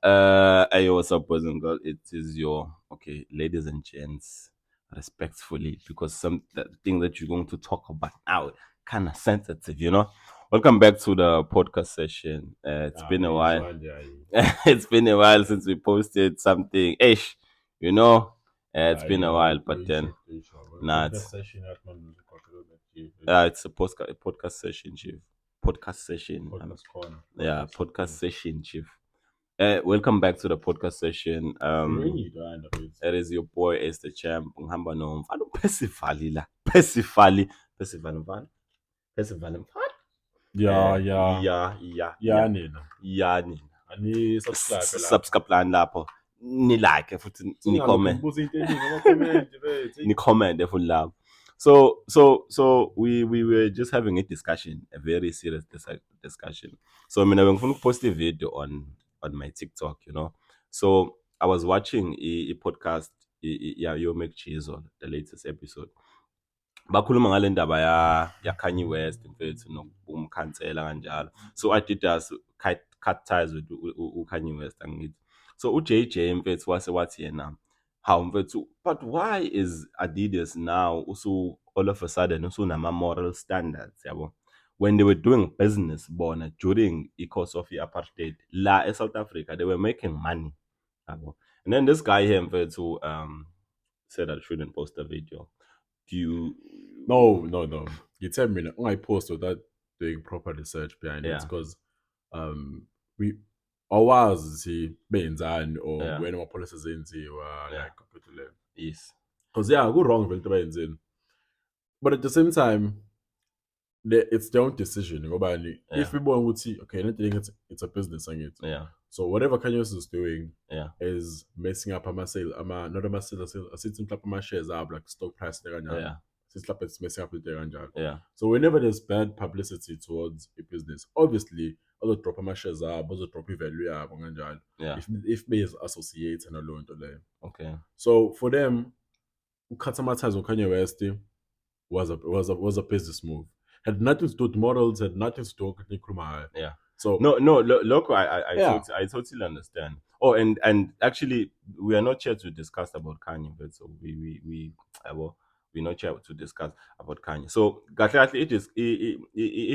Hey, what's up, boys and girls? It is your ladies and gents, respectfully, because some the thing that you're going to talk about now kind of sensitive, you know. Welcome back to the podcast session. It's been a while. It's been a while since we posted something. Ish, you know. It's been a while, but then nah, it's a podcast session, chief. Podcast session. Yeah, podcast session, chief. Welcome back to the podcast session. It is your boy is the champ. Ngihamba nomfana Percival la. Percival mfana. Percival mfana. Yeah, nina. Ya nina. Ani subscribe la. Subscribe lani lapho. Ni like futhi ni comment. Ni comment futhi lapho. So we were just having a discussion, a very serious discussion. So mina bengifuna ukupost a video on my TikTok, you know. So I was watching a podcast yo Make Chizo, the latest episode. Bakhuluma ngale ndaba ya Kanye West mfethu nokumkhansela kanjalo. So I did cut ties with Kanye West angithi. So uJJ mfethu wathi yena how mfethu, but why is Adidas now also all of a sudden usunama moral standards yabo, when they were doing business bona during the course of the apartheid la South Africa, they were making money yabo. And then this guy here mfethu said I shouldn't post a video. Do you? No. You tell me I post without doing proper research behind it because we awazi benzani or when our policies zenziwa like to learn. Yes. Because go wrong with the but at the same time it's their own decision. If people want to okay, it's a business and Yeah. So whatever Kanye West is doing is messing up my sale. Not a sale, a sitting clap my shares up like stock price there. Yeah. It's messing up with their Yeah. So whenever there's bad publicity towards a business, obviously other drop my shares up, other drop value up on if they is associated and alone to them. Okay. So for them, cut my ties on Kanye West was a business move. Had nothing to do with models, had nothing to do with Nkrumah. Yeah. So look, I totally understand. Oh, and actually, we are not here to discuss about Kanye, but so we're not here to discuss about Kanye. So, kahle it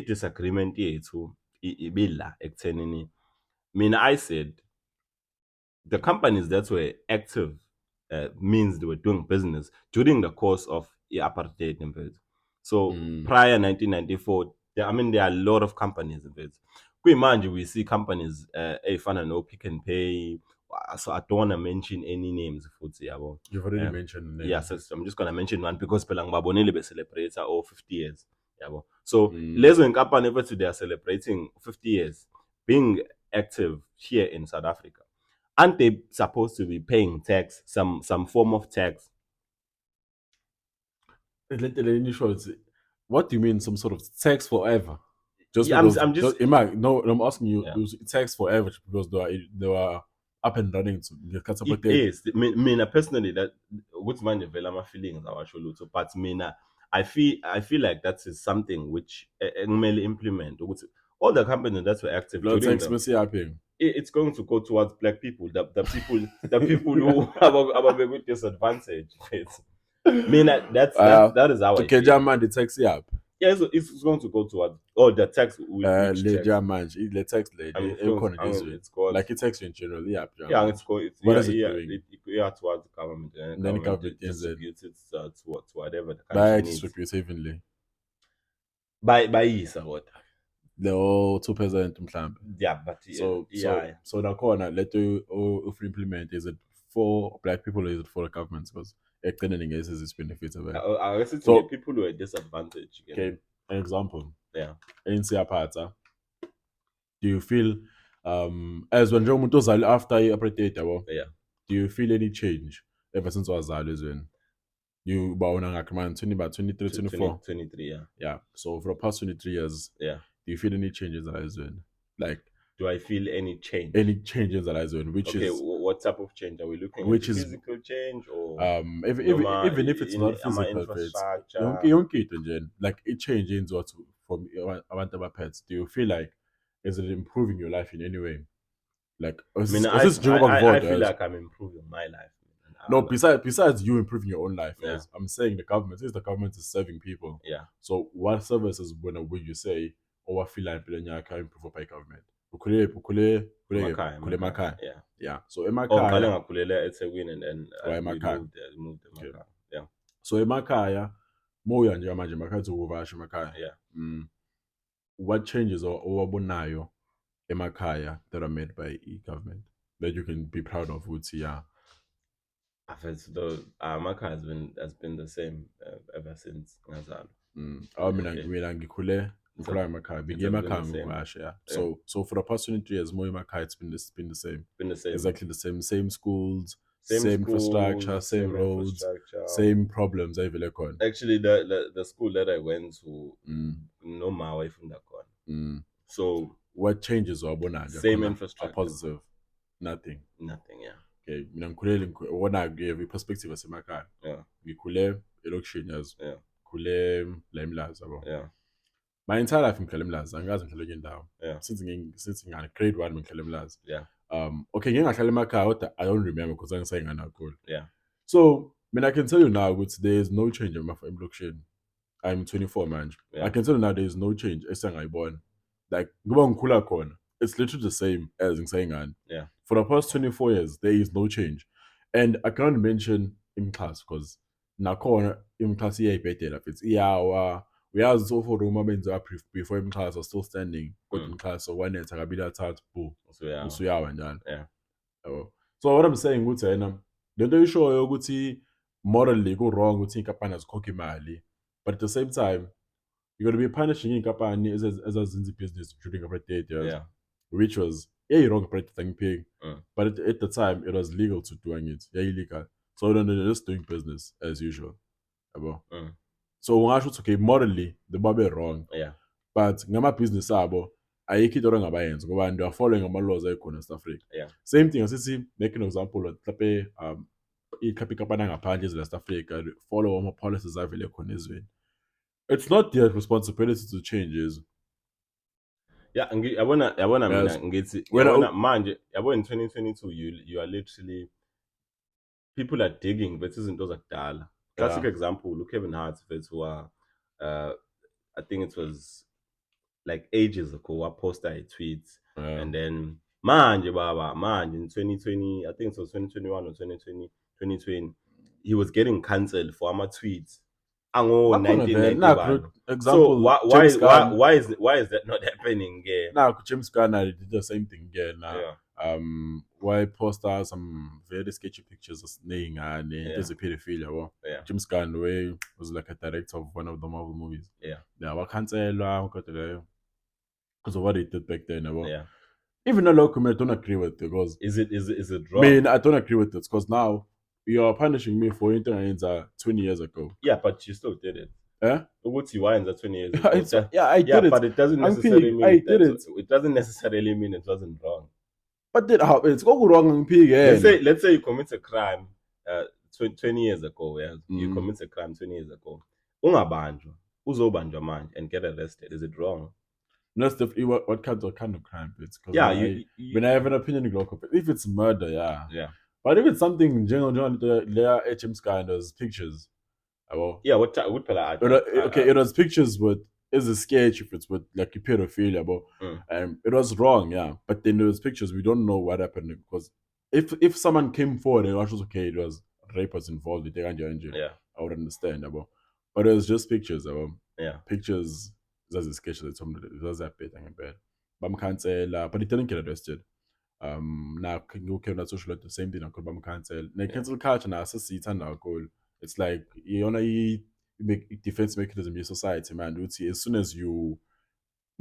disagreement yethu ibila ekuthenini. I said the companies that were active means they were doing business during the course of the apartheid. So prior 1994, there are a lot of companies. Mind we see companies efana no Pick and Pay. So I don't want to mention any names. You've already mentioned names. Yeah, so I'm just gonna mention one because Pelang Babonele be celebrates 50 years. So lezo in company they are celebrating 50 years being active here in South Africa. Aren't they supposed to be paying tax, some form of tax? What do you mean, some sort of tax forever? Just Yeah, because, I'm just I'm asking you, it was tax forever because they were up and running to it is. Me personally, that what's my development feelings our show, but I feel like that is something which may implement. All the companies that were active during it's going to go towards black people, the people who have a good disadvantage. That is how I feel. German the taxi app. Yeah, so it's going to go towards the tax. The tax it's called like it takes in general. Yeah, it's called. What is it doing? Towards the government, and then government distributes it to whatever the country needs. Distributes evenly. By what? The 2%. Yeah, but so the corner let you implement is it for black people or is it for the government? Because extending is benefits of it. I guess it's people who are disadvantaged. Okay, an example. Yeah. In Siapata, do you feel as when Joe after apartheid, do you feel any change ever since was when you about 23, 24? 23, yeah. So for the past 23 years, do you feel any changes as when? Like, do I feel any change? Any changes that as well? Which is what type of change are we looking at? Which is physical change or even if it's not physical, like it changes what from about pets. Do you feel like is it improving your life in any way? Like, I mean, I feel like I'm improving my life. No, besides you improving your own life, as I'm saying, the government, since the government is serving people. Yeah. So what services when you say, "Oh, I feel like I can improve by government"? Ukule Emakhaya. Yeah. So emakhaya. Ngakulela eThekwini and then we moved emakhaya. Okay. Yeah. So emakhaya, moya nje manje emakhaya ukuvasha emakhaya. Yeah. What changes or owabonayo emakhaya that are made by government that you can be proud of? Would see, yeah. I've heard my car has been the same ever since Ngazalo. I mean, ngikhule emakhaya. Begin emakhaya ngivasha, yeah. So for the past 23 years, more emakhaya it's been the same. Been the same. Exactly the same. Same schools, same infrastructure, same roads, same problems. Actually, the school that I went to, no my away from that one. So what changes are same infrastructure? Positive, nothing. Yeah. Okay, mina ngikhulele wona give perspective asemakhaya. Yeah. Ngikhule elokishini yazi. Yeah. Khule la eMlazi yabo. Yeah. My entire life ngihlala eMlazi, angazi ngihlala kwenye indawo. Yeah. Since ngina grade 1 ngihlala eMlazi. Yeah. Okay, ngeke ngahlala emakhaya kodwa I don't remember because angisayingana kakhulu. Yeah. So, I can tell you now there is no change in my location. I'm 24 manje. Yeah. I can tell you now there is no change esengayibona. Like ngoba ngikhula khona, it's literally the same as ngisayingana. Yeah. For the past 24 years, there is no change. And I cannot mention in class because nakhona in class iyayibhedela if it's iyawa uyazi so for uma benza before in class are still standing kodwa in class so one etha kabili athathu boo usuyawa njalo. Yeah. So what I'm saying ukuthi yena lento ishoyo ukuthi morally go wrong ukuthi inkampani azikhokhe imali, but at the same time you're going to be punishing inkampani ezazinza business during apartheid years. Yeah. Which was wrong apartheid paying. But at the time it was legal to doing it. Yeah, illegal. So then they're just doing business as usual. So ungasho ukuthi okay morally the babe wrong. Yeah. But ngama business abo ayikho into abangabayenza ngoba they are following ama laws ayikhona eSouth Africa. Yeah. Same thing asithi make an example mhlawumbe ikhampani ngaphandle eZwest Africa follow ama policies avele khona ezweni. It's not their responsibility to change is. Yeah, yabona mina ngithi manje yabo in 2022 you are literally people are digging but izinto zakudala. Classic example, Kevin Hart who I think it was like ages ago I posted a tweet and then manje in 2020 I think it was 2021 or 2020 he was getting cancelled for my tweets. Ango 1991. Example, so why is that not happening again? Now James Garner did the same thing again. Why post out some very sketchy pictures of Snake and there's a pedophilia. Well, James Garner was like a director of one of the Marvel movies. Yeah, what can't say because of what he did back then. Even a local I don't agree with it because is it wrong? I mean, I don't agree with it because now you are punishing me for anything 20 years ago. Yeah, but you still did it. What's you in 20 years ago? I did it. But it doesn't necessarily mean it doesn't necessarily mean it wasn't wrong. But it's go wrong. Let's say you commit a crime 20 years ago. Yeah? You commit a crime 20 years ago. Ungabanjwa, uzobanjwa manje and get arrested. Is it wrong? That's what kind of crime it's. Yeah, when I have an opinion, if it's murder, yeah. But if it's something general, there are HM Skyner's pictures. Yeah, what I okay, it was pictures with is a sketch if it's with like a pedophilia, but it was wrong, yeah. But then there was pictures we don't know what happened because if someone came forward and it was okay, it was rape was involved, I would understand, but it was just pictures, pictures. That's a sketch that somebody does that bit and bad. But he didn't get arrested. Now you can not social the same thing I could cancel. Now cancel culture now now goal. It's like you make defense mechanism in society, man. As soon as you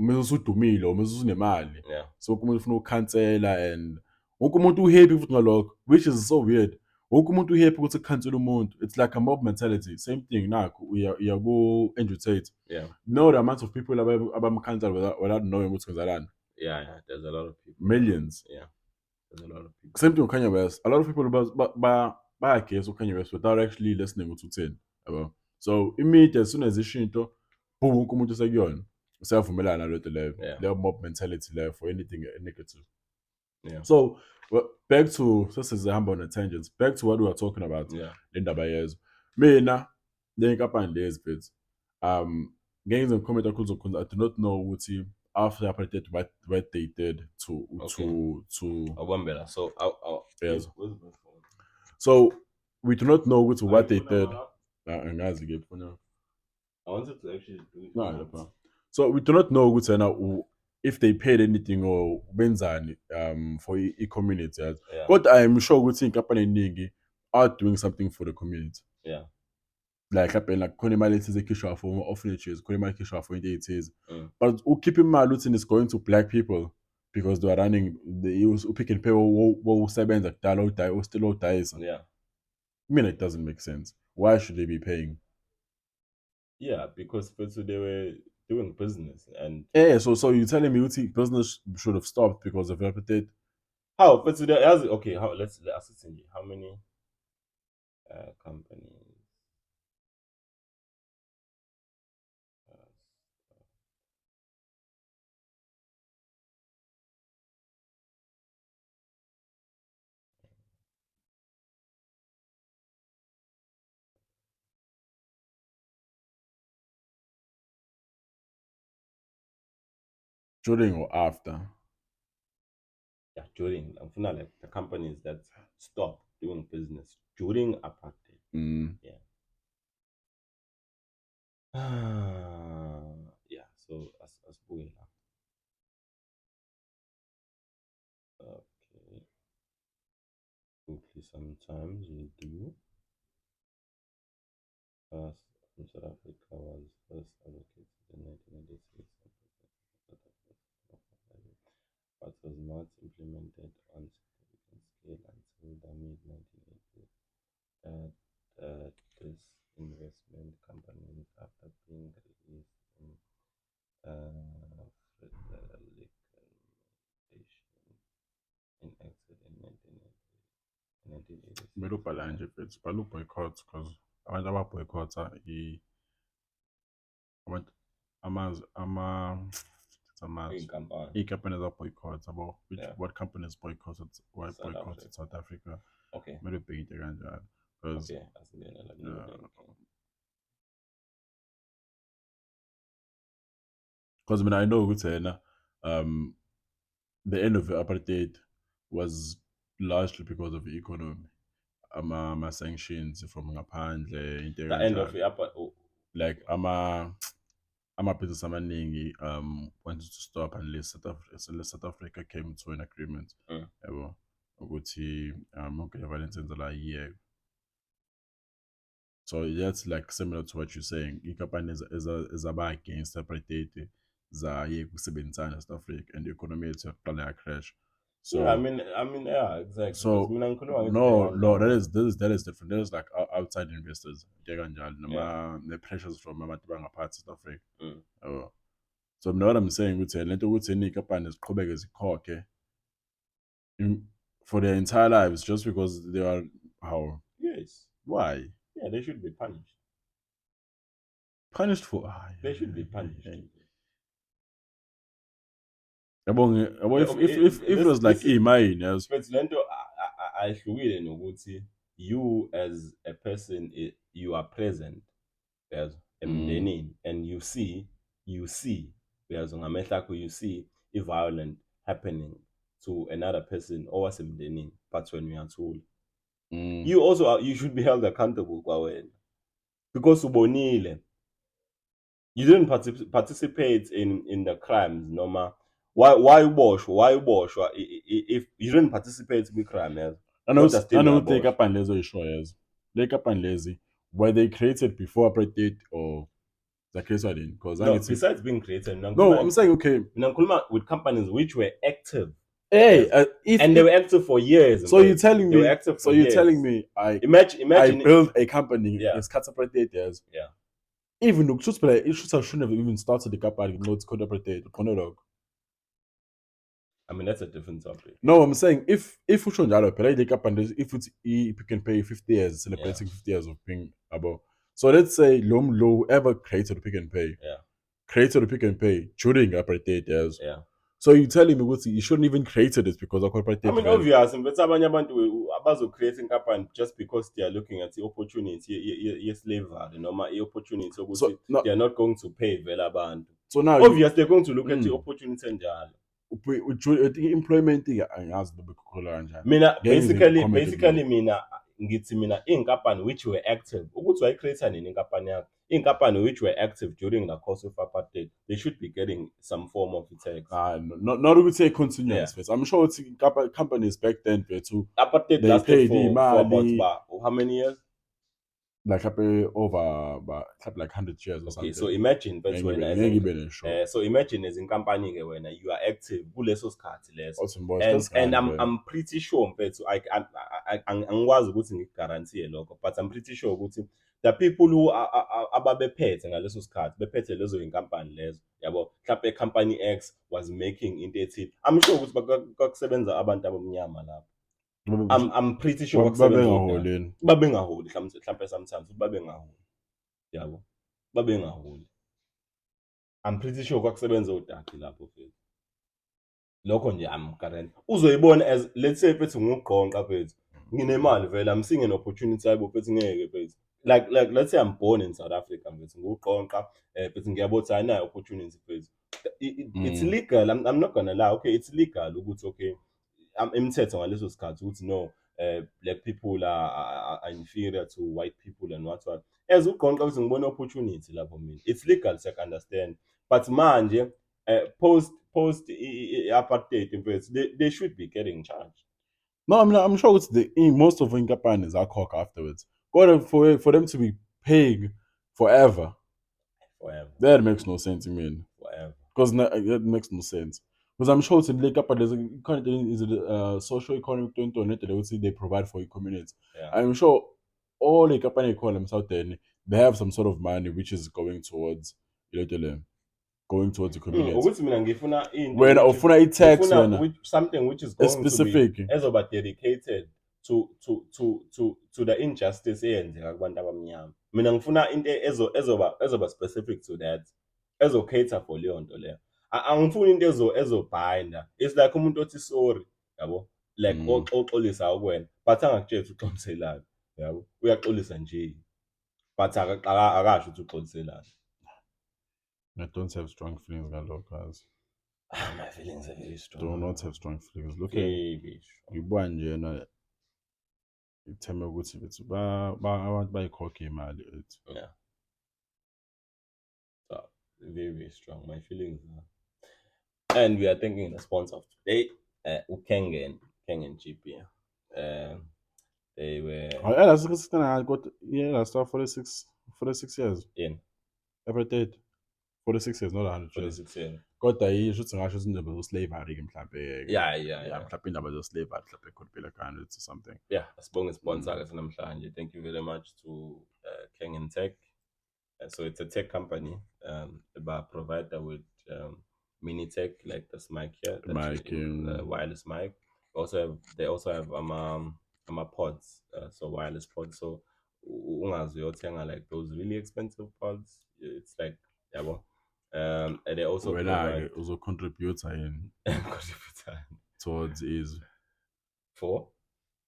mizusudumile or mizusunemali. So kumuntu ufuna cancel and wonke umuntu happy futhi ngalokho, which is so weird. Wonke umuntu happy ukuthi cancel umuntu. It's like a mob mentality. Same thing now. We go Andrew Tate. Know the amount of people about cancel without knowing what's going on. Yeah, there's a lot of people. Millions. Yeah, there's a lot of people. Same thing with Kanye West. A lot of people buy a case of Kanye West without actually listening what to say. So immediately as soon as this shit, boom, umuntu sekuyona. Self-familiar na level. Their mob mentality level for anything negative. Yeah. So back to this is a humble on a tangent. Back to what we were talking about. Yeah. Linda Bayez. Mina, then kapan days bit. Games and comment I do not know what he after apartheid what they did to Awambela. So I'll yes. where's my phone? So we do not know what they You put them did. all up? And guys, again for now. I wanted to actually do it. No, yeah, pa. So we do not know what's now if they paid anything or benzani for community. Yeah. But I'm sure we think company ningi are doing something for the community. Yeah. Like Konimali is a kisha for orphanages, Konimali kisha for it is. Mm. But keeping my looting is going to black people because they are running the use pick and pay what seven that die or still dies. Yeah. I mean it doesn't make sense. Why should they be paying? Yeah, because first they were doing business and Yeah, so you're telling me Uti business should have stopped because of apartheid? how first they okay, how let's assist in how many companies uh, During or after? yeah, during I'm feeling like the companies that stopped doing business during apartheid. Mm. Yeah. Yeah, so as Buela. Okay. Quickly sometimes we do. First from South Africa was first allocated in 1996 but was not implemented on significant scale until the mid 1980s. This investment companies, after being released in Frederick in exit in 1986. Belubhala nje mfethu, bhala boycott because abantu ababoycott abantu iy'nkampani boycott what companies boycotted why South boycotted Africa. South Africa Okay. kumele ubheke kanjalo because Okay, asingenela kulolink. because I know ukuthi yena the end of the apartheid was largely because of the economy ama-sanctions from ngaphandle into The end of kanjalo the upper like amabhizinisi amaningi wanted to stop unless South Africa came to an agreement yabo ukuthi yonke le violence enzela yiyeke. So that's like similar to what you're saying. Iy'nkampani ezaba against apartheid zayeka ukusebenzisana South Africa and the economy yethu yaqala ya-crash. So yeah, I mean, yeah, exactly. so Mina ngikhuluma ngithi no, they that is different. That is like outside investors. The pressures from abantu bangaphansi South Africa. Yabo. So what I'm saying ukuthi lento ukuthi iy'nkampani ziqhubeke zikhokhe for their entire lives just because they are how? yes. Why? Yeah, they should be punished. Punished for They should be punished. If it was like mine, yes. But lento ayihlukile nokuthi you as a person you are present as emndenini and you see uyazwa ngamehlo akho you see violent happening to another person owasemndenini but when uyathula you also you should be held accountable kwawena because ubonile you didn't participate in the crimes noma why uboshwa if you didn't participate in crime yes I know take up and lezo isho yes take up and lazy were they created before apartheid or the case I didn't because no besides being created no I'm saying okay with companies which were active hey yes. And they were active for years so you're telling me years. Telling me I build a company it's apartheid yes yeah even the truth play it shouldn't have even started the company not called apartheid I mean that's a different topic. No, I'm saying if we should if it's if you can pay 50 years celebrating 50 years of being about. So let's say Lom Low ever created Pick and Pay. Yeah. Created Pick and Pay during apartheid years. Yeah. So you telling me what you shouldn't even created it because of corporate. I mean, obvious, but abanye abantu abazo creating company just because they are looking at the opportunity slavery, noma opportunity ukuthi So, no, they are not going to pay vela abantu. so now Obviously, they're going to look at the opportunity enjalo. Employment angazi nobekhulula kanjani. Mina basically mina ngithi mina inkampani which were active ukuthi wayicreate nini inkampani yakho inkampani which were active during the course of apartheid, they should be getting some form of tax. Not ukuthi continuous. Yeah. I'm sure it's companies back then too. Apartheid lasted for about how many years? Like over like 100 years or something. Okay, so imagine that's when so imagine as in company when you are active kuleso sikhathi leso, and I'm pretty sure mfethu angikwazi ukuthi ngiguarantee lokho, but I'm pretty sure ukuthi the people who ababephethe ngaleso sikhathi bephethe lezo inkampani lezo yabo mhlawumbe company X was making into ethile, I'm sure ukuthi kwakusebenza abantu abamnyama lapho. I'm pretty sure babengaholi mhlawumbe sometimes babengaholi yabo babengaholi. I'm pretty sure kwakusebenza odade lapho mfethu. Lokho nje I'm guarantee uzoyibona as let's say mfethu ngugqonqa mfethu nginemali vela I'm seeing an opportunity yabo mfethu ngeke mfethu like let's say I'm born in South Africa mfethu ngugqonqa mfethu ngiyabona ayinayo opportunity mfethu. It's legal. I'm not gonna lie. Okay, it's legal ukuthi okay imithetho ngaleso sikhathi ukuthi no black people are inferior to white people and what. As uqonqa ukuthi ngibona opportunity lapho mina. It's legal, so I can understand. But manje post apartheid they should be getting charged. No, I'm sure it's most of the companies are cock afterwards. For them to be paying forever. That makes no sense to me. Forever. Because that makes no sense. Because I'm sure it's in Lake Up, there's a social economic they provide for your community. Yeah. I'm sure all the company economies out there, they have some sort of money which is going towards going towards the community. When ofuna tax something which is going specific to be ezoba dedicated to the injustice eyenzeka kubantu abamnyama. Mina ngifuna into ezoba specific to that. Ezo cater for leyo nto leyo. Angifuni into ezobhinda. It's like umuntu othi sorry, yabo? Like oxolisa ukwena, but angakutshela uxoliselana, yabo? Uyaxolisa nje. But akasho ukuthi uxoliselana. I don't have strong feelings about guys. My feelings are very strong. Do not have strong feelings. Look at you born nje itheme ukuthi bethu abantu bayikhokhe imali ethu. Yeah. So very strong. My feelings are. And we are thanking the sponsor of today, Kengen GP. They were. I started 46 years. Yeah. Every day. 46 years, not 100 years. 46 years. Kodwa yisho ngasho izindaba zoslavery ke mhlambe. Yeah. Mhlambe indaba zoslavery mhlambe could be like 100 or something. Yeah, sibonge sponsor ke namhlanje. Thank you very much to Kengen Tech. So it's a tech company, about provider with mini tech like this mic here, wireless mic. They also have pods, so wireless pods. So ungazi uyothenga like those really expensive pods. It's like and they also contribute in towards is for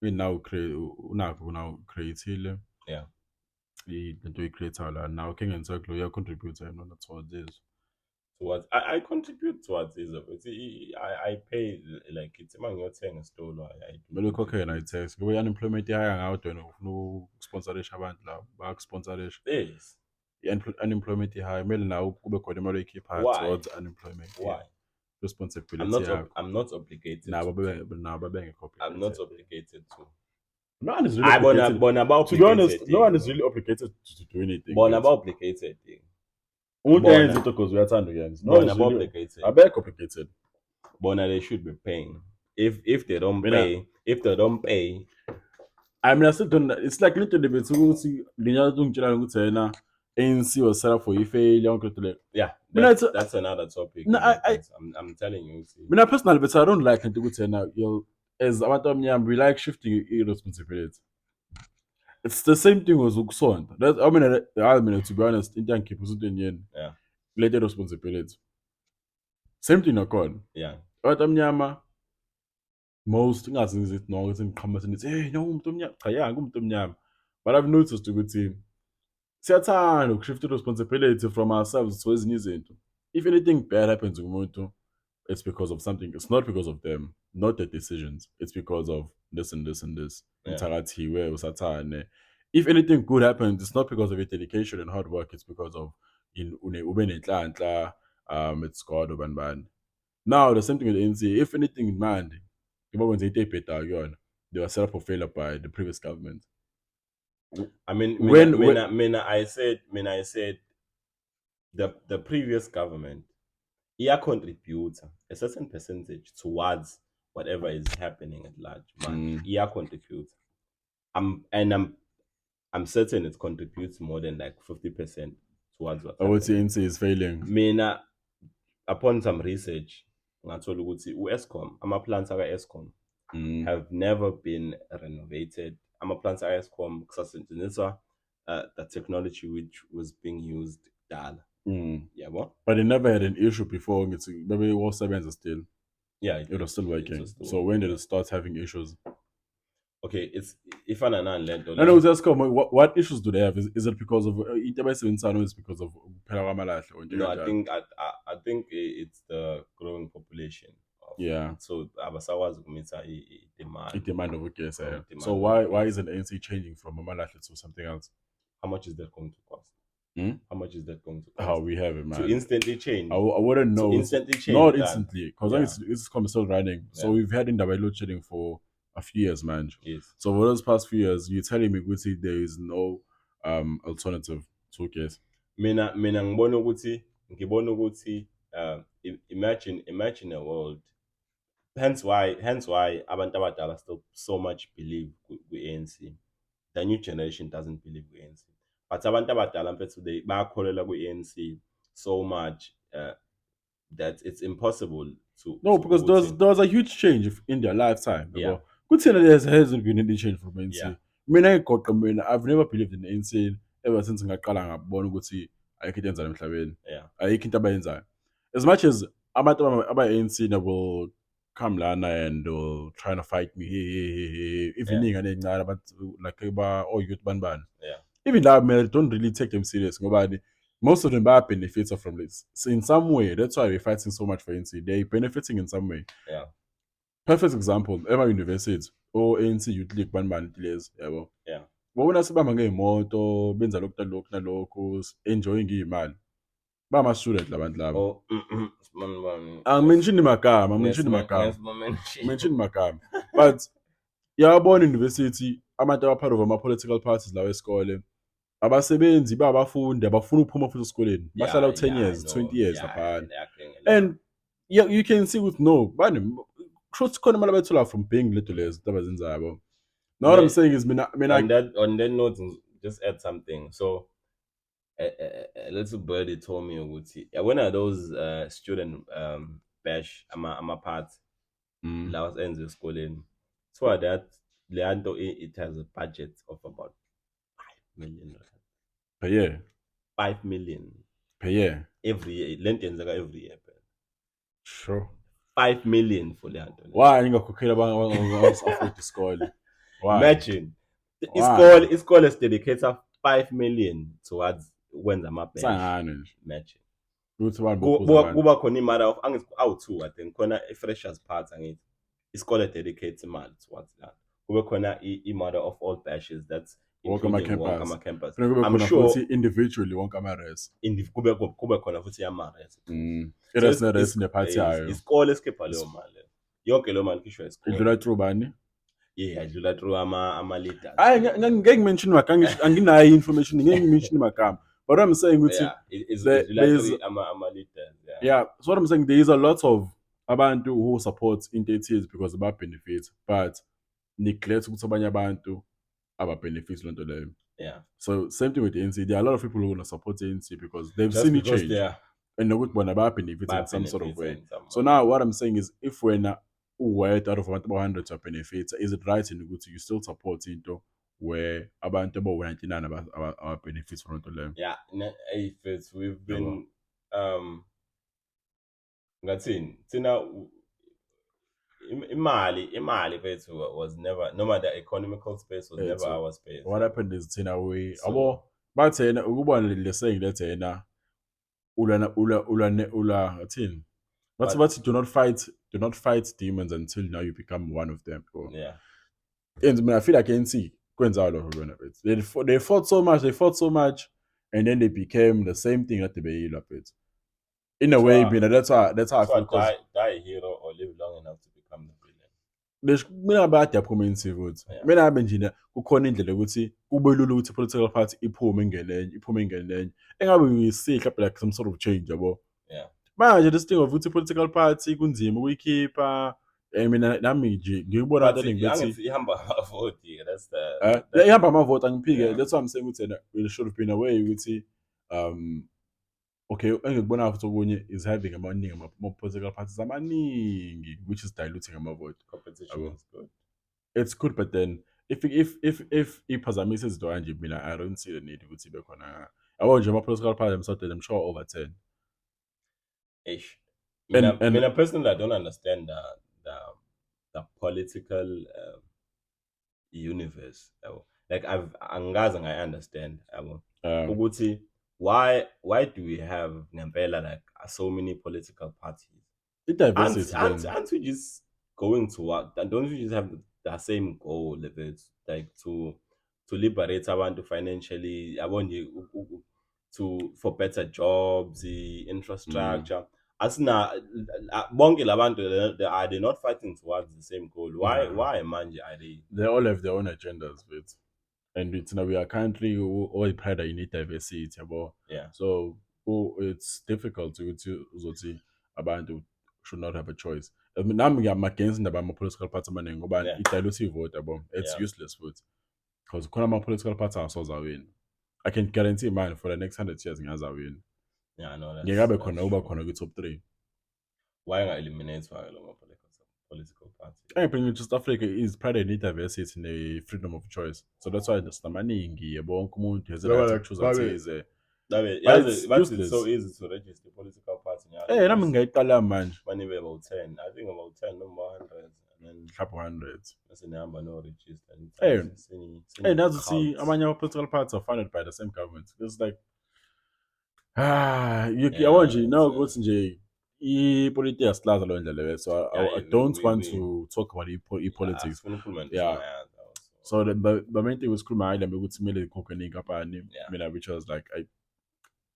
we now create yeah. The creator now Kengen Circle you're contributing towards this. Towards I contribute towards this. I pay like it's among your thing store. I look okay and I text. We unemployment high out no sponsorship abantu la back sponsorship. Yes. Unemployment high mail now kube khona imali ekhipha towards unemployment. Why? Responsibility. I'm not obligated. I'm not obligated to. No one is really obligated. To be honest, no one is really obligated to do anything. But about obligated thing. Because we are trying again. No one is really obligated. I bet complicated. But they should be paying. If they don't pay, I mean, I still don't. It's like little bit. ANC was set up for you failure. Yeah, that's another topic. No, I'm telling you. I personally, but I don't like it to go now. As we like shifting irresponsibility. It's the same thing as Ukson. I mean, to be honest, Indian keep related responsibility. Same thing nakhona. Yeah. Abantu amnyama most ingazi ngizithi no ukuthi ngiqhamuka nithi hey no umuntu omnyama cha yeah ngumuntu omnyama. But I've noticed ukuthi siyathanda ukushift responsibility from ourselves to ezinye izinto. If anything bad happens kumuntu, it's because of something. It's not because of them, not their decisions. It's because of this and this and this. Umthakathiwe, usathane. If anything good happens, it's not because of your dedication and hard work. It's because of ube nenhlanhla, it's God or ban. Now the same thing with the NC. If anything, man, they were set up for failure by the previous government. I mean, I said the previous government, contributes a certain percentage towards whatever is happening at large. Man, contributes. I'm certain it contributes more than like 50% towards what. I would say NC is failing. Mina, upon some research, ngathola ukuthi u-Eskom, ama-plants aka-Eskom have never been renovated. Ama-plants aka-Eskom kusasetshenziswa the technology which was being used dala. Yeah, what? But they never had an issue before. Maybe all seven still. Yeah, it was still working. So when did it start having issues? Okay, it's if I know Eskom, what issues do they have? Is it because of it's because of no, I think it's the growing population. So abasawazi kumisa demand of gas. So why isn't ANC changing from Mamalahle to something else? How much is that going to cost? How much is that going to cost? How we have it, man. To instantly change. I wouldn't know. To instantly change. Not instantly, because it's still running. So we've had in the load shedding for a few years, man. Yes. So for those past few years, you're telling me Guti there is no alternative to gas. Mina ngibona ukuthi imagine a world. Hence why abantu abadala still so much believe ku-ANC. The new generation doesn't believe ku-ANC. But abantu abadala mfethu they bayakholelwa ku-ANC so much that it's impossible to. No, because there was a huge change in their lifetime. Yeah. Good thing there hasn't been any change from ANC. Yeah. I've never believed in ANC ever since ngaqala ngabona ukuthi ayikho into enzayo emhlabeni. Yeah. Ayikho into abayenzayo. As much as abantu aba-ANC will come lana and will trying to fight me. Even like all youth ban. Yeah. Even that, I don't really take them serious. Nobody. Most of them are benefiting from this. So in some way, that's why we're fighting so much for ANC. They're benefiting in some way. Yeah. Perfect example, Emma University or ANC Youth League ban players. Yeah. But when I say moto, benza lokhu nalokhu, enjoying imali. Bama student labantu laba. Oh, mention magama. But yabona university abantu abapart of ama-political parties lawa esikole abasebenzi babafundi abafuna ukuphuma futhi esikoleni bahlala 10 years 20 years laphana and you can see with no bani shothi khona imali abayithola from being little lezo into abazenzayo. Now what I'm saying is mina on that note just add something. So a little birdie told me ukuthi when are those student bash ama-part la wasenza esikoleni so that leyanto it has a budget of about 5 million per year. 5 million per year every year. Lento yenzeka every year. Sure. 5 million for leyanto. Why ngakhokhela afford isikole? Why? Imagine isikole dedicates 5 million towards ukwenza ama-bash. Imagine. Kuba khona imali of awu-2 I think khona i-freshers part angithi isikole dedicates imali towards that. Kube khona i-mother of all bashes that's including wonke ama-campus. I'm sure individually wonke ama-res. Kube khona futhi yama-res. Res nephathi yayo. Isikole esikhipha leyo mali. Yonke leyo mali kishwa isikole. Idlula through bani? Yeah, idlula through ama-leaders. Ngeke mention magama anginayo information ngeke mention magama. But what I'm saying is ama-leaders. Yeah. So what I'm saying there is a lot of abantu who support into ethies because of our benefits, but neglect ukuthi abanye abantu aba benefits lonto leyo. Yeah. So same thing with the ANC. There are a lot of people who want to support the ANC because they've seen it change. And know what about benefits in some sort of way. So now what I'm saying is if we're not out of 100 to benefits, is it right in good you still support into where abantu abo 99 our benefits from the learn? Yeah, we've been ngathini thina imali bethu was never, no matter the economical space was never So our space. what happened is thina we So- abo bathena ukuba lesaying lethena ula athini bathi do not fight demons until now you become one of them. Yeah. And I feel like NC kwenza lokho bona bethu. They fought so much and then they became the same thing at the Bayila bit. In a way, Bina, that's how I feel because die a hero or live long enough to become the villain. mina bade community vote. Mina abe njena kukhona indlela ukuthi kube lula ukuthi political party iphume engenenye. Engabe uyisihle like some sort of change yabo. Yeah. Manje this thing of ukuthi political party kunzima ukuyikhipha. Mina nami nje ngiyibona But ukuthi ihamba vote, that's the ihamba amavoti angiphike. That's what I'm saying ukuthi it should have been a way ukuthi okay, engikubona futhi okunye is having amaningi ama-political parties amaningi, which is diluting amavote. competition is good. It's good, but then if iphazamisa izinto kanje, mina I don't see the need ukuthi ibe khona. Yabo nje ama-political party themselves, I'm sure over 10. Ish. And Mina personally, I don't understand the political universe. Like angazi I understand. Ukuthi why do we have ngempela like so many political parties? Aren't we just going to what? Don't we just have the same goal of it, like to liberate abantu financially? I want you for better jobs, the infrastructure. As now, bonke labantu are they not fighting towards the same goal? Why manje are they? They all have their own agendas, but and it's now we are a country who all pride that you need diversity. Yeah. So it's difficult to uzothi abantu should not have a choice. I mean, I'm against the political party maningi ngoba it dilute vote yabo. It's useless vote. Because khona political party asoza win. I can guarantee man for the next 100 years ngaza win. Yeah, I know that. Ngeke khona uba khona top 3. Why not eliminate political party? I think just Africa is pride and diversity in a freedom of choice. So that's why there's maningi yabo wonke umuntu has a right to choose athize. It's so easy to register political party. Hey, nami ngayiqala manje. Money about 10. I think about 10 number 100 and then couple 100. That's the number no register. Hey, now to see amanye political parties are funded by the same government. It's like yabona nje now ukuthi nje ipolitiki asilaza lo ndlela le. So I don't want to talk about politics. Yeah. So the main thing was khuluma ngale ukuthi kumele ikhokhe nenkampani. Mina which was like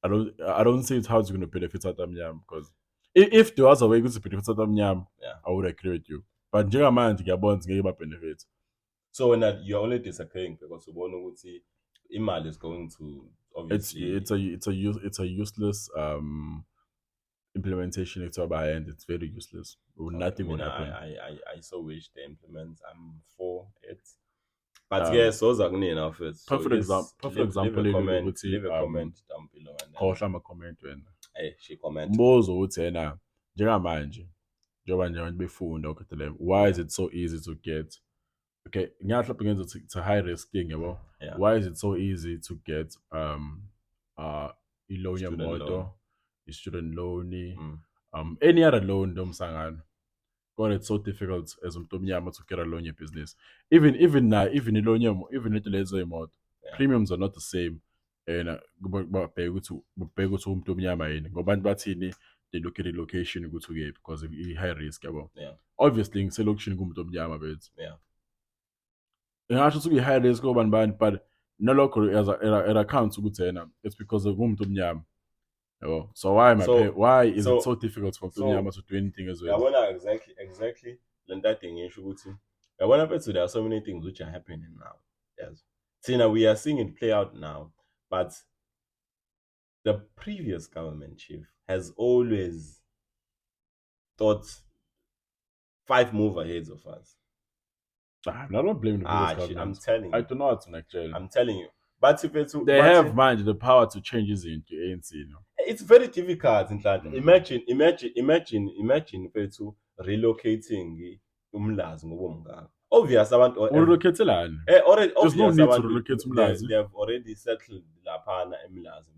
I don't see how it's going to benefit Satamnyam because if there was a way to benefit Satamnyam, I would agree with you. But njengamanje ngiyabona ngeke benefit. So when you're only disagreeing because ubona ukuthi imali is going to obviously it's a useless implementation it's by end. It's very useless. Nothing will happen. I so wish they implement. I'm for it. But yes, those are enough. Perfect example. Leave a comment down below. Khohla comment when. Hey, she comment. Mbozo ukuthi yena njengamanje njengoba nje befunda ukhethelele. Why is it so easy to get? Okay, ngiyahla against it's a high risk thing, yabo. Why is it so easy to get iloan moto, student loan, any other loan domsangano? God, it's so difficult as umtomnyama to get a loan your business. Even loan premiums are not the same. And but they look at the location go to get because of high risk. Obviously, in selection go yeah. And actually high risk go but no local as a account to it's because of so why is it so difficult for Mtomnyama to do anything as well? I wanna exactly that thing I wanna bet there are so many things which are happening now. Yes. See now we are seeing it play out now, but the previous government chief has always thought 5 move ahead of us. I'm not blaming the previous government. I'm telling you. I do not actually. I'm telling you. But if it's they have mind the power to change this into ANC, you know. It's very difficult in fact. Imagine to relocating umlazi ngobomngaka. Obvious abantu relocatelani. There's no need to relocate umlazi. They have already settled lapana emlazi.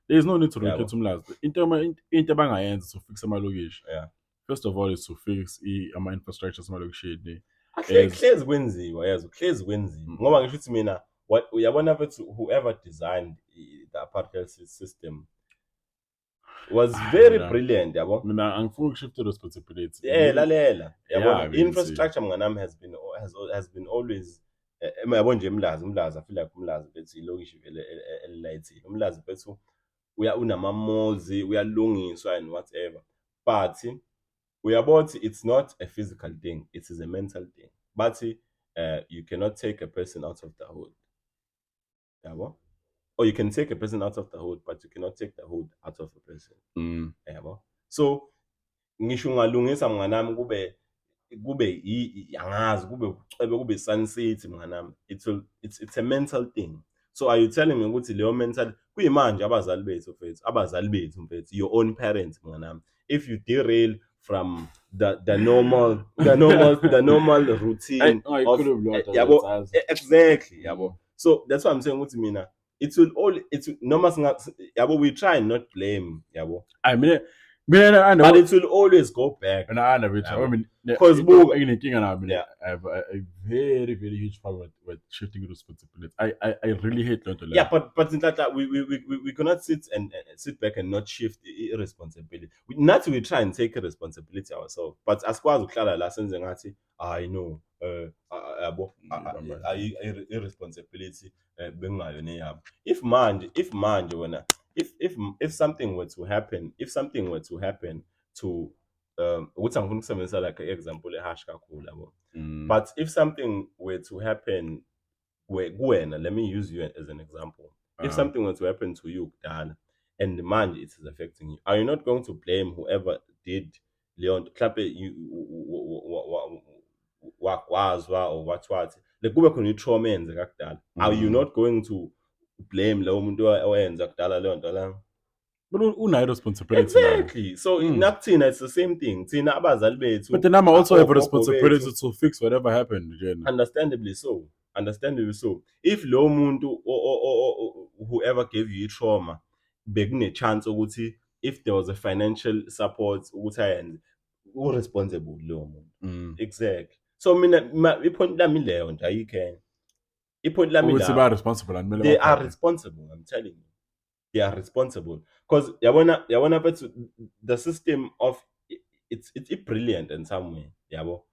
There's no need to relocate umlazi. Into abangayenza to fix amalokishi. Yeah. First of all, is to fix ama-infrastructure amalokishini. Hlezi kwenziwa yazi hlezi kwenziwa ngoba ngisho ukuthi mina uyabona mfethu whoever designed the apartheid system was very brilliant yabo. Mina angifuni ukushift responsibility. Lalela yabona infrastructure mnganami has been always yabo nje umlazi I feel like umlazi bethi ilokishi vele elilayithile umlazi bethu unama malls uyalungiswa and whatever but uyabona it's not a physical thing, it is a mental thing. But you cannot take a person out of the hood. Yabo? Or you can take a person out of the hood, but you cannot take the hood out of a person. Yabo? So ngisho ungalungisa mnganami kube angazi kube sunset mnganami, it's a mental thing. So are you telling me ukuthi leyo mental kuyimanje abazali bethu mfethu your own parents mnganami, if you derail from the normal routine of yabo exactly yabo. So that's why I'm saying ukuthi mina it will noma yabo we try and not blame yabo. I mean I know, but it will always go back. And I know, because I have a very, very huge problem with shifting responsibility. I really hate that. Yeah, but in that we cannot sit back and not shift responsibility. We try and take responsibility ourselves. But as far as uklala la senze ngathi I know irresponsibility bengayo neyabo. If manje if something were to happen, to ukuthi angifuni ukusebenzisa like example ehash kakhulu yabo. But if something were to happen let me use you as an example. If something were to happen to you kudala and manje it is affecting you, are you not going to blame whoever did Leon mhlambe wakwazwa or what like kube khona itrauma eyenzeka kudala? Are you not going to blame lo muntu oyenza kudala leyo nto la? But unayo responsibility. Exactly. So nakuthina it's the same thing. Thina abazali bethu. But then I'm also have a responsibility to fix whatever happened. Understandably so. If lo muntu or whoever gave you trauma bekune chance ukuthi if there was a financial support ukuthi ayenze responsible lo muntu. Exactly. So mina ipoint lami leyo nje ayikho. Ipoint lami la. They are responsible, I'm telling you. They are responsible because yabona bethu the system of it's brilliant in some way yabo.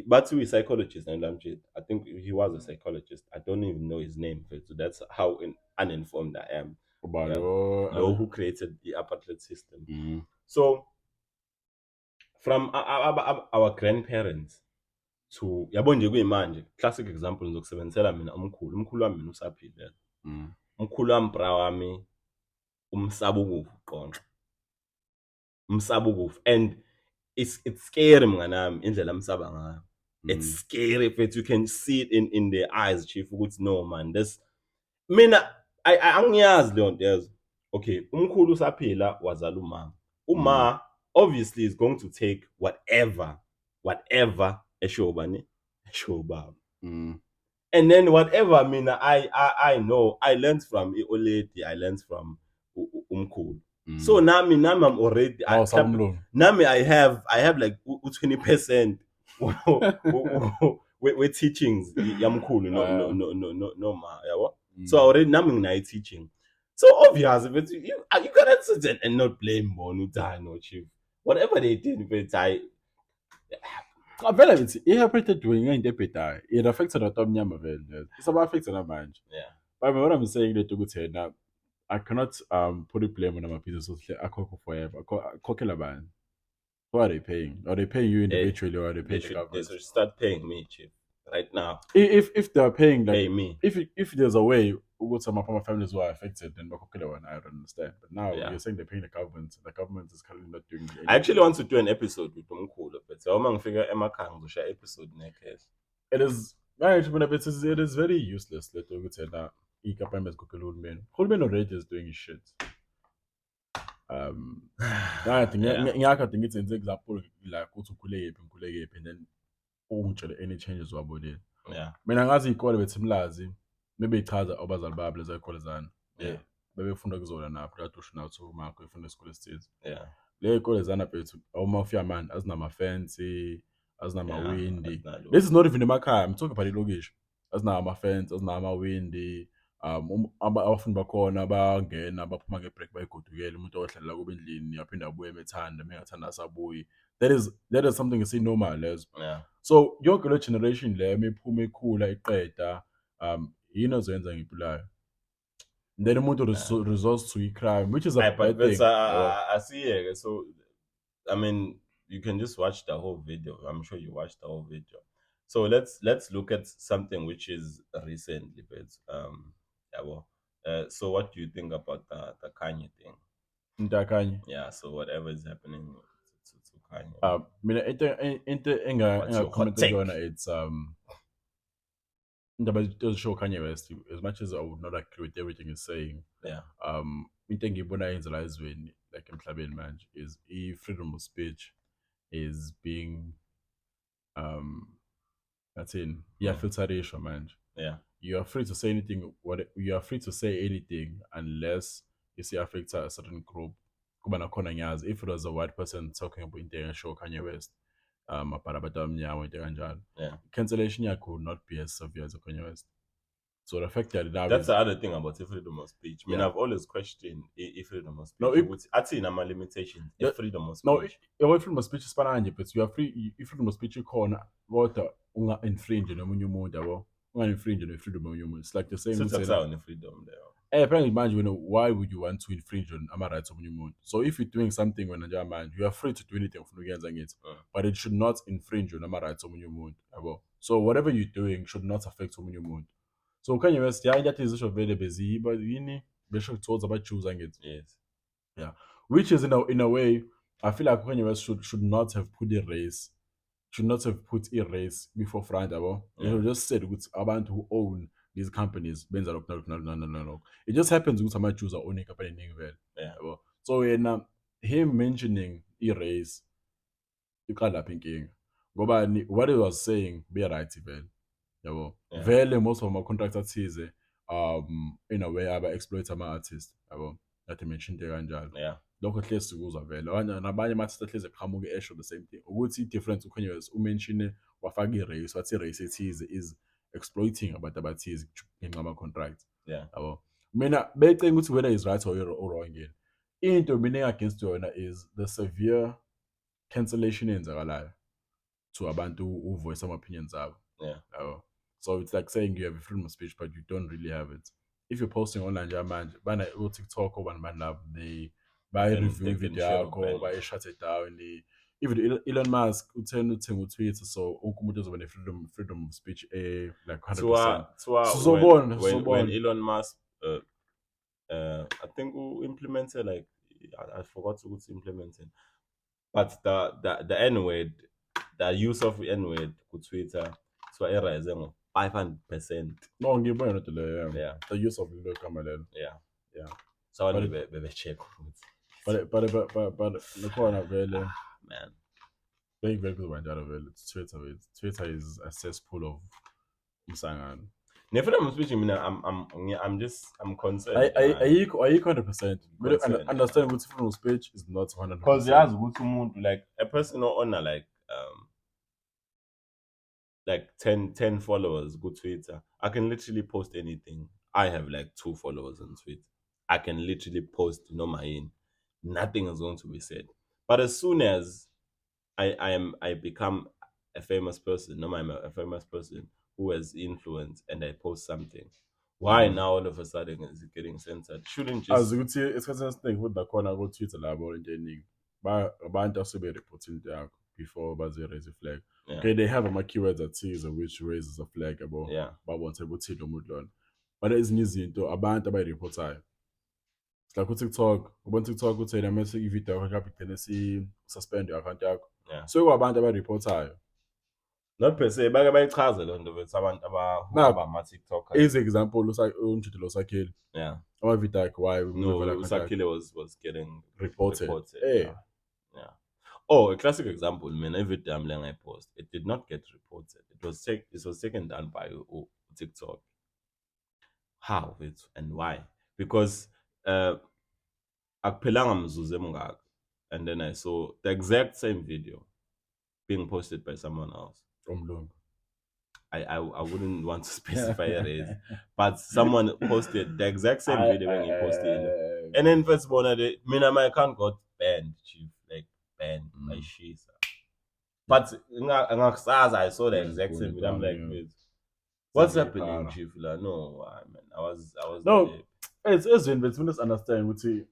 But we psychologist and I think he was a psychologist. I don't even know his name. So that's how uninformed I am. About who created the apartheid system. So from our grandparents to yabo nje kuyimanje, classic example ngizokusebenzisela mina umkhulu wami mina usaphila. Umkhulu wami bra wami umsabukufu qonqa. Umsabukufu and it's scary mnganami indlela amsaba ngayo. It's scary if you can see it in their eyes chief ukuthi no man this mina angiyazi leyo nto yazo. Okay, umkhulu usaphila wazala uma obviously is going to take whatever eshobani eshobaba. And then whatever mina I know I learned from Oledi, I learned from umkhulu. So nami I'm already nami I have like 20% with teachings yamkhulu no ma yabo. So already nami nginayi teaching. So obvious but you cannot sit and not blame Bonu no chief. Whatever they did but I vele ngithi i-apartheid doing into ebhedayo it affects abantu abamnyama vele it's about affecting amanje. Yeah, but what I'm saying that ukuthi na I cannot put a blame on my business akhokho forever akhokhela bani. Who are they paying? Are they paying you individually or are they paying the government? They should start paying me chief right now. If they are paying like pay me. If there's a way some of my families who are affected, then I don't understand. But now you're saying they're paying the government. The government is currently not doing anything. I actually want to do an episode with Umkhulu, but so I'm figure to share episode next case. It is very useless. Let me say that Hulman already is doing his shit. I think it's an example like and then any changes about it. Yeah. Mina ngazi ikole bethi mlazi maybe ichaza abazali babo leza ikole zana. Yeah. bebefunda kuzona napho katusho nathi umakho efunda esikoleni esithize. Yeah. Le y'kole zana bethu uma ufika manje azinama-fence, azinamawindi. Azinalo. This is not even emakhaya, I'm talking about ilokishi. Azinawo ama-fence, azinawo amawindi. Abafundi bakhona bayangena baphuma nge-break bayigodukele umuntu oyohlalela kubo endlini aphinde abuye emethanda mengathanda asabuyi. That is something esinormal lezo. Yeah. So yonke le generation le mephuma ikhula iqeda yini ozoyenza ngempilo. Then umuntu resorts to i-crime, which is a But bad thing. that's I see it. So I mean, you can just watch the whole video. I'm sure you watched the whole video. So let's look at something which is recently, but yeah, well, so what do you think about the Kanye thing? Kanye. Yeah, so whatever is happening to Kanye. Mina into What's your hot enga-comment take? kuyona, it's indaba ezisho Kanye West, as much as I would not agree with everything he's saying, Yeah. into engiyibona yenzela ezweni like emhlabeni manje is i-freedom of speech is being ngathini iyafilterishwa manje. Yeah. You are free to say anything. You are free to say anything unless you see affect a certain group. Kuba nakhona ngiyazi, if it was a white person talking about into engasho Kanye West, about abantu abamnyama into kanjalo, Yeah. cancellation yakho would not be as severe as Kanye West. So the fact that now That's is the other thing about the freedom of speech. I mean, Yeah. I've always questioned if freedom of speech. No, I'd say my limitations. Yeah. Freedom of speech. no, your freedom of speech is fine, but you are free. If freedom of speech ikhona, kodwa unga infringe nomunye umuntu yabo, unga infringe no freedom of human. It's like the same. So that's on the freedom there. Apparently, imagine, why would you want to infringe on our rights of human? So if you're doing something when you're man, you are free to do anything from it, but it should not infringe on our rights of human. So whatever you're doing should not affect human. So can you ask, yeah, that is very busy, but you need be sure towards about choosing it. Yes. Yeah, which is in a way, I feel like Kanye West should not have put a race, should not have put a race before front. They should just said with abantu who own these companies. Benza no. It just happens with some choose owning company in well. Yeah. So him mentioning a race, you can't inking. Ngoba what he was saying be right vele. Yabo. Yeah. Vele most of my contracts athize in a way aba-exploit ama-artist yabo that mentioned kanjalo. Yeah. Lokho hlezi sikuzwa vele nabanye ama-artist ahlezi eqhamuka esho the same thing ukuthi i-difference uKanye West umenshine wafaka i-race wathi i-race ethize is exploiting abantu abathize ngenxa yama-contract. Yeah. Yabo. Mina becinga ukuthi whether is right or wrong yini. Into mina engi-against yona is the severe cancellation eyenzakalayo to abantu who voice some opinions abo. Yeah. So it's like saying you have a freedom of speech, but you don't really have it. If you're posting online, man, TikTok or man lab, they buy review video, buy shut it down. Even Elon Musk, tweet, so umuntu freedom of speech, like 100%. So when Elon Musk, I think who implemented like I forgot to implemented, but the N word, the use of N word to Twitter, so era is 500%. No, ngibona not the Yeah. the use of the camera. Yeah. So I But- be check. But nakhona vele Man. very good kanjalo vele Twitter is a cesspool of umsangano. Freedom of speech, I mean, I'm concerned. Ayikho 100%. Concerned, Understand ukuthi freedom of speech is not 100%. Because you have good to like a person owner like 10 followers go Twitter. I can literally post anything. I have like 2 followers on Twitter. I can literally post my in. Nothing is going to be said. But as soon as I become a famous person, I'm a famous person who has influence and I post something. Why now all of a sudden is it getting censored? Shouldn't just As ukuthi esikhathini esiningi futhi nakhona ko Twitter labo into eningi abantu asebe report into yakho before baze raise a flag. Yeah. Okay, they have ama keywords athize which raises a flag yabo. Yeah. Babonse ukuthi lo muntu lona. But ezinye izinto abantu abayireportayo. Like TikTok, ubona TikTok uthi na mase i-video yakho kabi kugcine suspend i-account yakho. Yeah. So kwabantu abayireportayo. Not per se, bayichaze loo nto bethi abantu abama-TikTokers. Is example unjito losakhile. Yeah. Our video yakho why No, Sakhile was getting reported. Yeah. Oh, a classic example, man, every time I post, it did not get reported. It was taken down by TikTok. How and why? Because akuphelanga mzuzu emingaka, and then I saw the exact same video being posted by someone else. I wouldn't want to specify a race, but someone posted the exact same video when he posted it. And then first one, my account got banned, chief, like banned by Shisa. But I saw the exact same video. I'm like, wait, what's happening, chief? Like, no, man, I was no. It's when we just understand. We say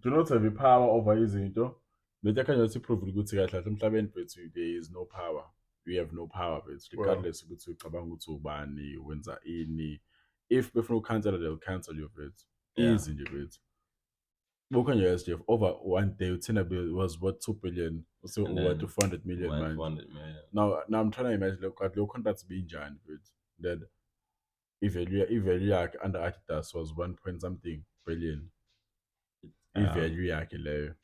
do not have the power over izinto. But I can just prove ukuthi kahle emhlabeni bethu there is no power. We have no power bethu regardless ukuthi ucabanga ukuthi ubani wenza ini. If before cancel they'll cancel your bethu. Easy nje bethu. Bokan USDF over 1 day 10 bill was what 2 billion so over to 400 million man. 400 million. Now I'm trying to imagine look at your contracts being giant bethu. That if value under Adidas was 1 point something billion. If value leyo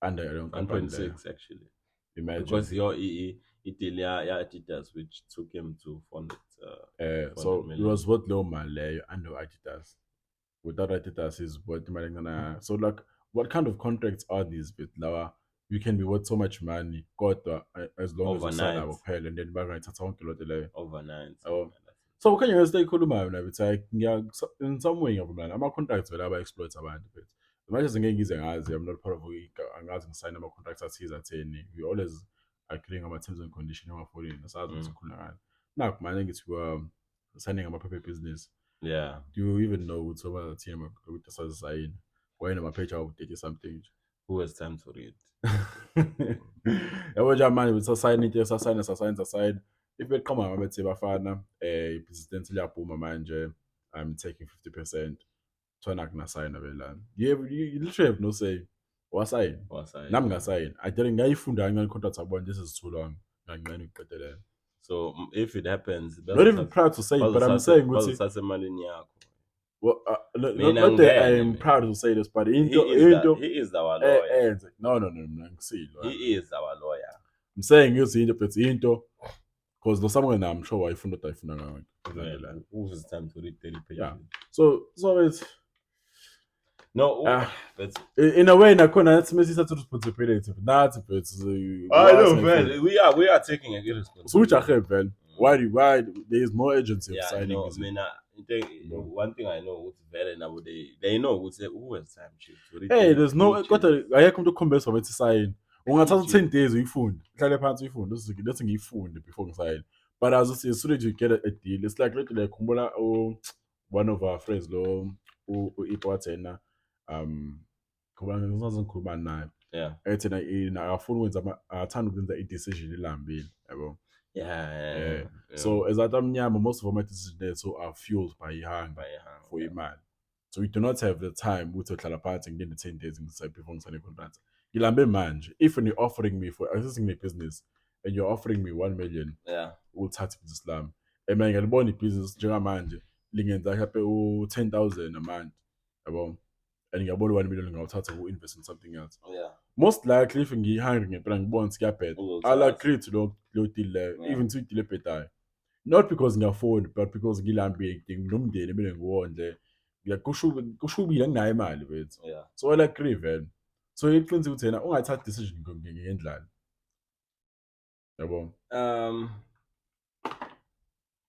under 1.6 actually. Imagine. Because your Adidas which took him to 400 so million. it was what low man leyo under Adidas. Without Adidas is what gonna so like what kind of contracts are these with Lawa? You can be worth so much money, got as long as you sign our pay and then back to talk to overnight. So can you stay cool man? It's like in some way of man. I'm a contracts with our exploits about it. Imagine again using as I'm not part of we I'm sign our contracts as he's at we always are clearing our terms and conditions for it. That's how it's cool around. Now man, I think it's signing our paper business. Yeah. Do you even know what's over the team with the sign? Why in my page I would take something? Who has time to read? I was your man with sign aside. If it come out, I'm say bafana president liyaphuma manje I'm taking 50%. Twana kuna sign abelana. You literally have no say. Wasign. Nami ngasign. I didn't ngayifunda ngani contract abone this is too long. Ngani ngicedele. So if it happens, not even proud to say it, but I'm saying well, well, not that I am proud to say this, but he is our lawyer. No. See, he is our lawyer. I'm saying you see into because there's someone I'm sure I found who's time to read 30 pages. Yeah. So it's no, in a way, that's responsibility. That's I know, man. We are taking a good responsibility. So which I heard, man. Why there is more agency of signing? No, one thing I know what's very now they know who has time to read. Hey, there's no I come to converse from it to sign. Ungathatha 10 days uyifunde. Ihlale phansi uyifunde. Let's ngiyifunde before ngisign. But as as soon as you get a deal, it's like khumbula one of our friends lo uIpwathena ngoba ngizokhuluma naye. Yeah. Ethena akafuni ukwenza athanda ukwenza i-decision elambile, yabo. Yeah. So as Mnyama, most of our decisions are fueled by hunger for a man. So we do not have the time to hlala phansi and get the 10 days inside before ngisane contract. Ngilambe manje. If you're offering me for assisting a business and you're offering me 1 million, we'll touch business lam. And man ngalibona business njengamanje lingenza mhlawumbe 10,000 a month. Yabo. And ngiyabona 1 million ngawuthatha ku invest in something else. Yeah. Most likely if ngihungry ngempela ngibona siyabheda. I'll agree to lo deal even to deal better. Not because ngiyafona but because ngilambile nginomndeni mina ngiwondle. Kushubile nginayo imali bethu. So I'll agree then. So iqinisa ukuthi yena ungathatha decision ngendlala. Yabo.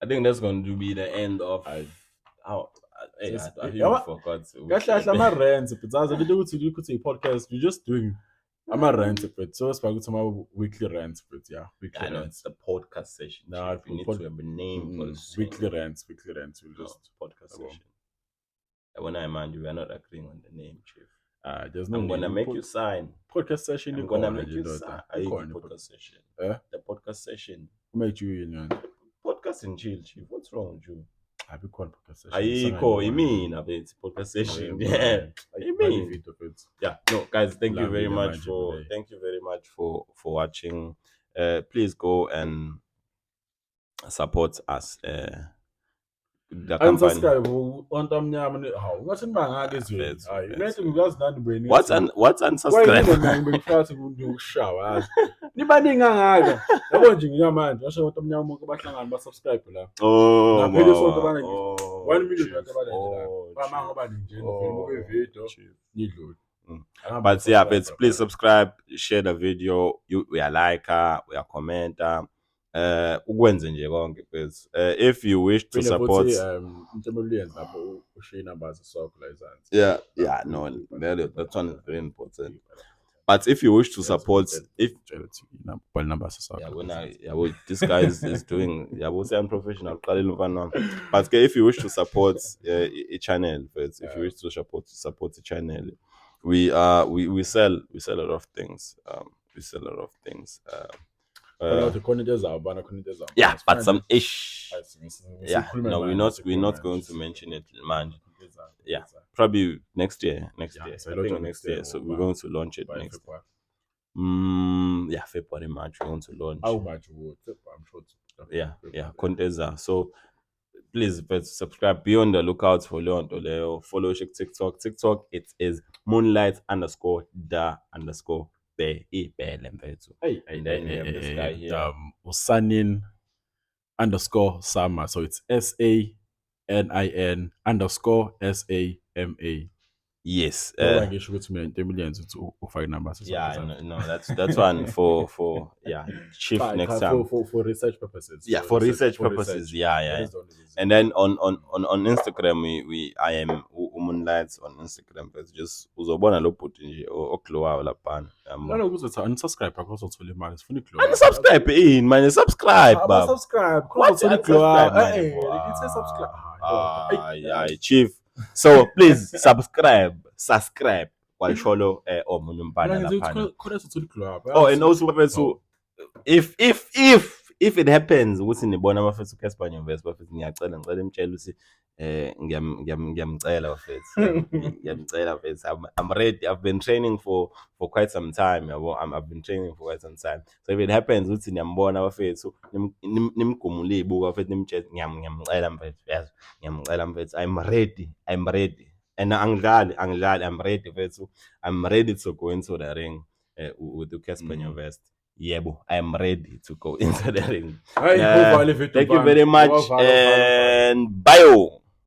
I think that's going to be the end of I forgot. Kahle ama-rants but into ukuthi ukuthi podcast you're just doing ama-rants but so it's about some weekly rants but weekly I know it's the podcast session. No, we need to have a name for the weekly rants we'll just podcast session. When I mind you, we are not agreeing on the name, chief. There's no I'm gonna make you sign podcast session. I'm gonna make you sign. Podcast session. The podcast session. Who made you in? Podcast and chill, chief. What's wrong with you? I be called podcast session. You mean a bit podcast session? Yeah. You mean? Yeah. No, guys. Thank you very much for watching. Please go and support us. the company. Unsubscribe on Tamnyam. How? What's in my eyes? I met him last night. What's unsubscribe? Nibani nganga yabo nje ngiyamanje washo ukuthi omnyama wonke bahlangana ba subscribe la ngaphela isonto bana 1 million abantu abalandela bamanga bani nje novume video nidlule. But yeah, but please subscribe, share the video, we are like, we are comment, ukwenze nje konke because if you wish to support yeah, no, that one is very important. But if you wish to support, if this guy is doing unprofessional, but if you wish to support a channel, if you wish to support the channel, we sell a lot of things. We sell a lot of things. Yeah, but some ish. Yeah, no, we're not going to mention it, man. Yeah, probably next year. I think next year. So we're going to launch it next year. Yeah, February, March, we're going to launch. How much would I'm sure. Yeah, Conteza. So please subscribe. Be on the lookout for Leon Toleo. Follow TikTok. TikTok, it is moonlight_the_be. And then we have this guy here. Usanin_Sama. So it's SANIN_SAMA. Yes. Yeah, no, that's one for chief next time for research purposes. Yeah, for research purposes. Yeah. And then on Instagram I am Moonlights on Instagram. But just uzobona lo put nje oklowa lapha. Unsubscribe because it's imali sifuna iklowa. Unsubscribe man, subscribe baba. Subscribe. What's iklowa? Chief. So please subscribe while follow omunye umbana lapha. Oh, and also if it happens ukuthi nibona abafethu Casper Nyuvesi bafethu ngiyacela emtshela ukuthi ngiyamcela bafethu ngiyamcela bafethu. I'm ready. I've been training for quite some time. I've been training for quite some time. So if it happens ukuthi niyambona bafethu nimgumule ibuka bafethu nimtshela ngiyamcela mfethu. Yes, ngiyamcela mfethu. I'm ready. And angidlali, I'm ready bafethu. I'm ready to go into the ring with Casper Nyuvesi. Yebo, I am ready to go into the ring. Thank you very much and bye.